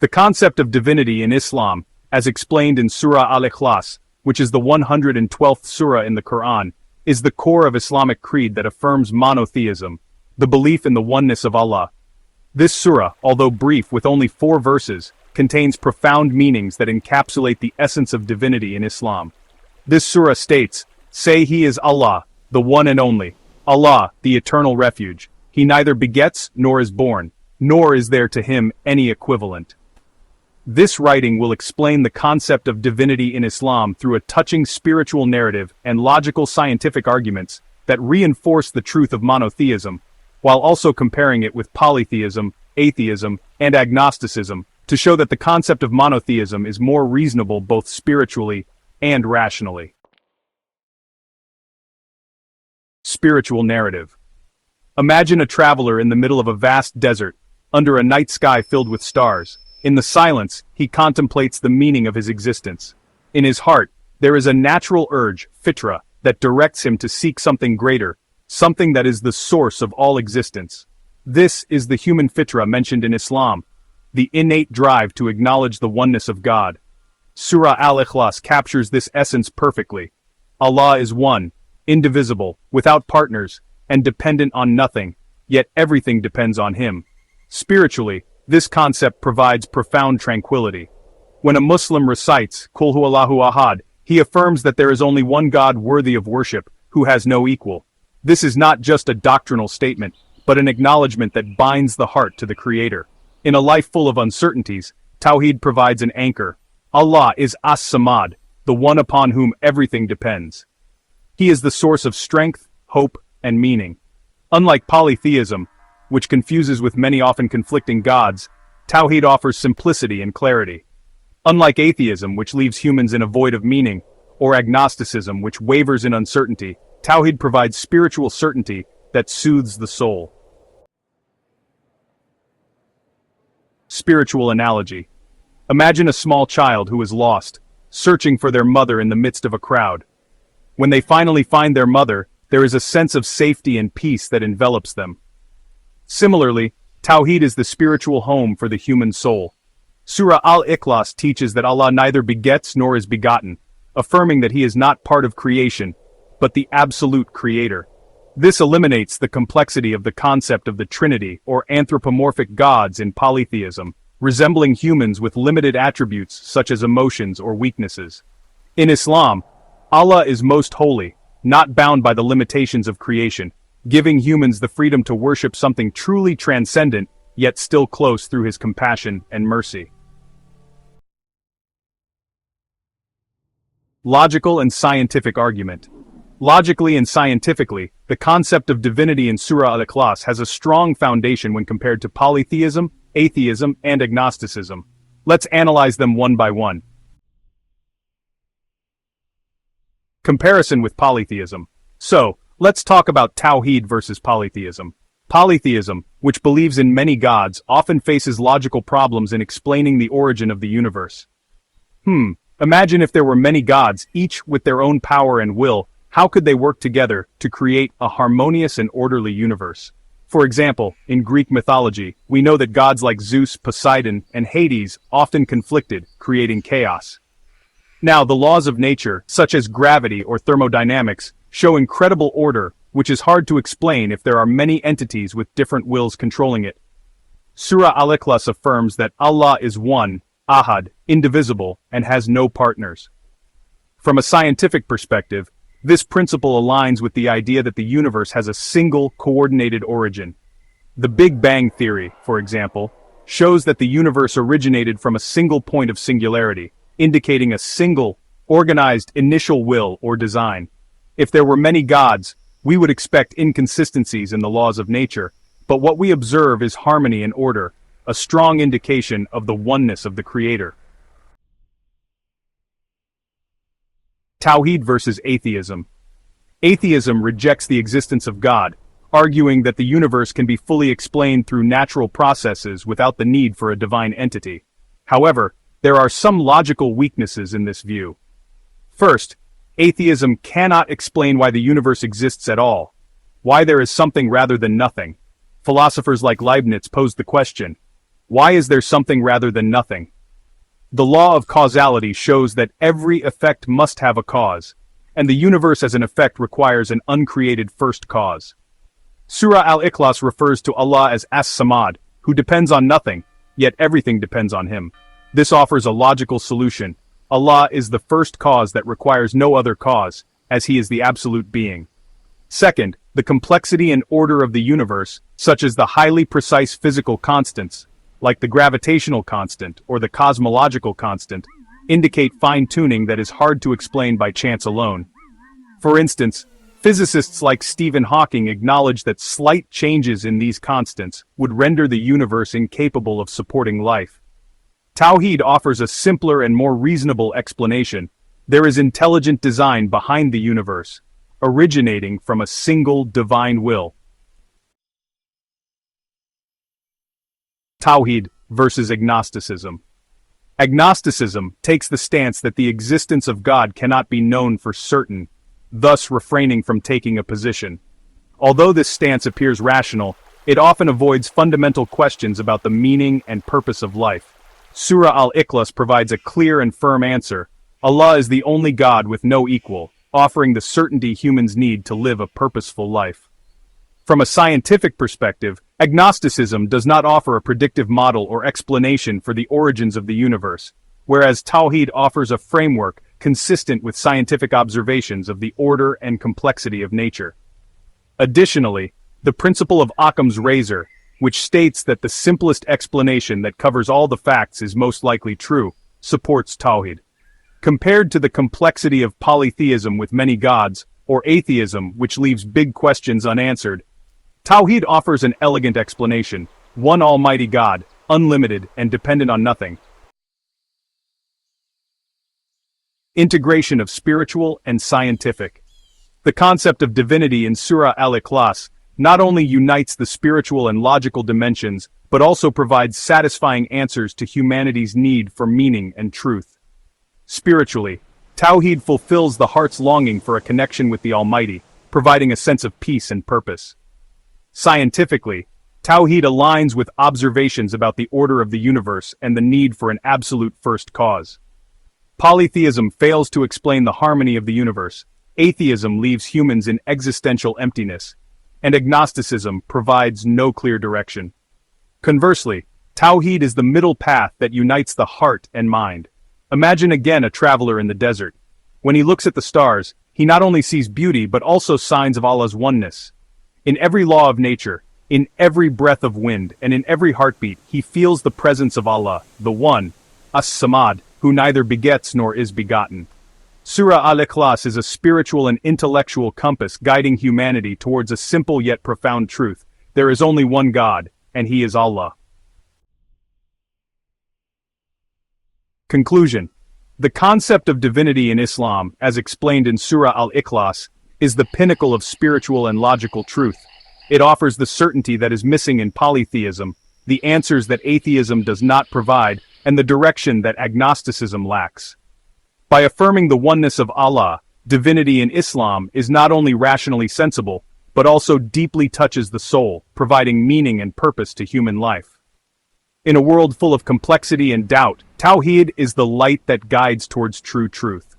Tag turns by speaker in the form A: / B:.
A: The concept of divinity in Islam, as explained in Surah Al-Ikhlas, which is the 112th surah in the Quran, is the core of Islamic creed that affirms monotheism, the belief in the oneness of Allah. This surah, although brief with only 4 verses, contains profound meanings that encapsulate the essence of divinity in Islam. This surah states, "Say He is Allah, the one and only, Allah, the eternal refuge. He neither begets nor is born, nor is there to Him any equivalent." This writing will explain the concept of divinity in Islam through a touching spiritual narrative and logical scientific arguments that reinforce the truth of monotheism, while also comparing it with polytheism, atheism, and agnosticism, to show that the concept of monotheism is more reasonable both spiritually and rationally. Spiritual narrative. Imagine a traveler in the middle of a vast desert, under a night sky filled with stars. In the silence, he contemplates the meaning of his existence. In his heart, there is a natural urge, fitra, that directs him to seek something greater, something that is the source of all existence. This is the human fitra mentioned in Islam, the innate drive to acknowledge the oneness of God. Surah Al-Ikhlas captures this essence perfectly. Allah is one, indivisible, without partners, and dependent on nothing, yet everything depends on Him. Spiritually, this concept provides profound tranquility. When a Muslim recites, Qul huwallahu ahad, he affirms that there is only one God worthy of worship, who has no equal. This is not just a doctrinal statement, but an acknowledgement that binds the heart to the Creator. In a life full of uncertainties, Tawhid provides an anchor. Allah is As-Samad, the one upon whom everything depends. He is the source of strength, hope, and meaning. Unlike polytheism, which confuses with many often conflicting gods, Tawhid offers simplicity and clarity. Unlike atheism, which leaves humans in a void of meaning, or agnosticism, which wavers in uncertainty, Tawhid provides spiritual certainty that soothes the soul. Spiritual analogy. Imagine a small child who is lost, searching for their mother in the midst of a crowd. When they finally find their mother, there is a sense of safety and peace that envelops them. Similarly, Tawhid is the spiritual home for the human soul. Surah Al-Ikhlas teaches that Allah neither begets nor is begotten, affirming that He is not part of creation, but the absolute Creator. This eliminates the complexity of the concept of the Trinity or anthropomorphic gods in polytheism, resembling humans with limited attributes such as emotions or weaknesses. In Islam, Allah is most holy, not bound by the limitations of creation, giving humans the freedom to worship something truly transcendent, yet still close through His compassion and mercy. Logical and scientific argument. Logically and scientifically, the concept of divinity in Surah Al-Ikhlas has a strong foundation when compared to polytheism, atheism, and agnosticism. Let's analyze them one by one. Comparison with polytheism. So, let's talk about Tawhid versus polytheism. Polytheism, which believes in many gods, often faces logical problems in explaining the origin of the universe. Imagine if there were many gods, each with their own power and will. How could they work together to create a harmonious and orderly universe? For example, in Greek mythology, we know that gods like Zeus, Poseidon, and Hades often conflicted, creating chaos. Now, the laws of nature, such as gravity or thermodynamics, show incredible order, which is hard to explain if there are many entities with different wills controlling it. Surah Al-Ikhlas affirms that Allah is one, ahad, indivisible, and has no partners. From a scientific perspective, this principle aligns with the idea that the universe has a single, coordinated origin. The Big Bang theory, for example, shows that the universe originated from a single point of singularity, indicating a single, organized initial will or design. If there were many gods, we would expect inconsistencies in the laws of nature, but what we observe is harmony and order, a strong indication of the oneness of the Creator. Tawhid versus atheism. Atheism rejects the existence of God, arguing that the universe can be fully explained through natural processes without the need for a divine entity. However, there are some logical weaknesses in this view. First, atheism cannot explain why the universe exists at all, why there is something rather than nothing. Philosophers like Leibniz posed the question, Why is there something rather than nothing? The law of causality shows that every effect must have a cause, and the universe as an effect requires an uncreated first cause. Surah Al-Ikhlas refers to Allah as As-Samad, who depends on nothing, yet everything depends on him. This offers a logical solution. Allah is the first cause that requires no other cause, as he is the absolute being. Second, the complexity and order of the universe, such as the highly precise physical constants, like the gravitational constant or the cosmological constant, indicate fine-tuning that is hard to explain by chance alone. For instance, physicists like Stephen Hawking acknowledge that slight changes in these constants would render the universe incapable of supporting life. Tawhid offers a simpler and more reasonable explanation. There is intelligent design behind the universe, originating from a single divine will. Tawhid versus Agnosticism. Agnosticism takes the stance that the existence of God cannot be known for certain, thus refraining from taking a position. Although this stance appears rational, it often avoids fundamental questions about the meaning and purpose of life. Surah Al-Ikhlas provides a clear and firm answer. Allah is the only God with no equal, offering the certainty humans need to live a purposeful life. From a scientific perspective, agnosticism does not offer a predictive model or explanation for the origins of the universe, whereas Tawhid offers a framework consistent with scientific observations of the order and complexity of nature. Additionally, the principle of Occam's razor, which states that the simplest explanation that covers all the facts is most likely true, supports Tawhid. Compared to the complexity of polytheism with many gods, or atheism which leaves big questions unanswered, Tawhid offers an elegant explanation: one almighty God, unlimited and dependent on nothing. Integration of spiritual and scientific. The concept of divinity in Surah Al-Ikhlas not only unites the spiritual and logical dimensions, but also provides satisfying answers to humanity's need for meaning and truth. Spiritually, Tawhid fulfills the heart's longing for a connection with the Almighty, providing a sense of peace and purpose. Scientifically, Tawhid aligns with observations about the order of the universe and the need for an absolute first cause. Polytheism fails to explain the harmony of the universe, atheism leaves humans in existential emptiness, and agnosticism provides no clear direction. Conversely, Tawhid is the middle path that unites the heart and mind. Imagine again a traveler in the desert. When he looks at the stars, he not only sees beauty but also signs of Allah's oneness. In every law of nature, in every breath of wind, and in every heartbeat, he feels the presence of Allah, the One, As-Samad, who neither begets nor is begotten. Surah Al-Ikhlas is a spiritual and intellectual compass guiding humanity towards a simple yet profound truth: there is only one God, and He is Allah. Conclusion. The concept of divinity in Islam, as explained in Surah Al-Ikhlas, is the pinnacle of spiritual and logical truth. It offers the certainty that is missing in polytheism, the answers that atheism does not provide, and the direction that agnosticism lacks. By affirming the oneness of Allah, divinity in Islam is not only rationally sensible, but also deeply touches the soul, providing meaning and purpose to human life. In a world full of complexity and doubt, Tawhid is the light that guides towards true truth.